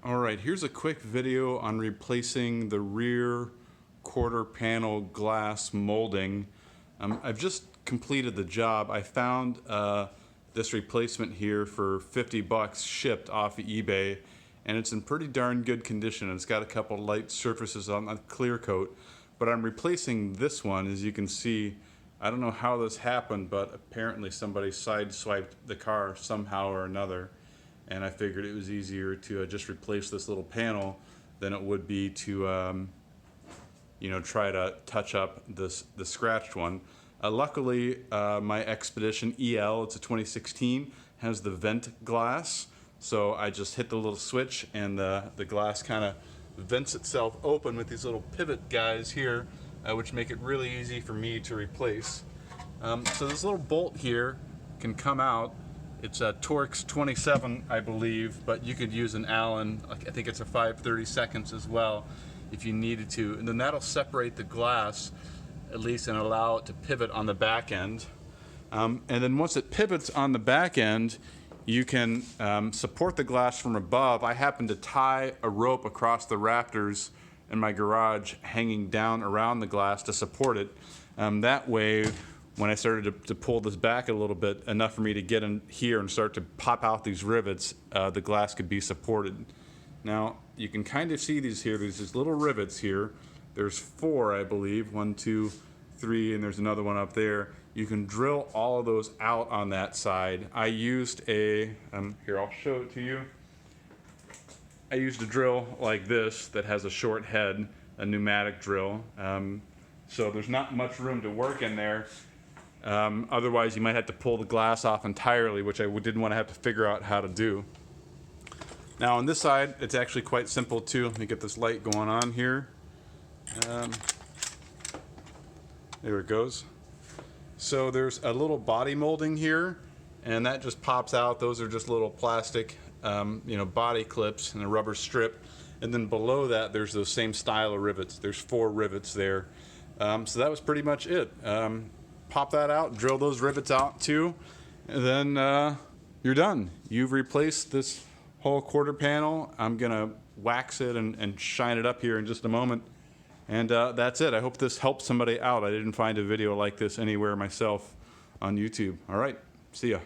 Alright, here's a quick video on replacing the rear quarter panel glass molding. I've just completed the job. I found this replacement here for 50 bucks shipped off of eBay, and it's in pretty darn good condition. It's got a couple light surfaces on a clear coat, but I'm replacing this one. As you can see, I don't know how this happened, but apparently somebody sideswiped the car somehow or another. And I figured it was easier to just replace this little panel than it would be to try to touch up the scratched one. Luckily, my Expedition EL, it's a 2016, has the vent glass. So I just hit the little switch and the glass kind of vents itself open with these little pivot guys here, which make it really easy for me to replace. So this little bolt here can come out. It's a Torx 27, I believe, but you could use an Allen. I think it's a 5/32 as well, if you needed to. And then that'll separate the glass, at least, and allow it to pivot on the back end. And then once it pivots on the back end, you can support the glass from above. I happen to tie a rope across the rafters in my garage, hanging down around the glass to support it. That way, when I started to pull this back a little bit, enough for me to get in here and start to pop out these rivets, the glass could be supported. Now, you can kind of see these here. There's these little rivets here. There's 4, I believe. 1, 2, 3, and there's another one up there. You can drill all of those out on that side. I used a, here, I'll show it to you. I used a drill like this that has a short head, a pneumatic drill. So there's not much room to work in there. Otherwise, you might have to pull the glass off entirely, which I didn't want to have to figure out how to do. Now on this side, it's actually quite simple too. Let me get this light going on here. There it goes. So there's a little body molding here, and that just pops out. Those are just little plastic, body clips and a rubber strip. And then below that, there's those same style of rivets. There's 4 rivets there. So that was pretty much it. Pop that out, drill those rivets out too, and then you're done. You've replaced this whole quarter panel. I'm gonna wax it and shine it up here in just a moment. And that's it. I hope this helps somebody out. I didn't find a video like this anywhere myself on YouTube. All right, see ya.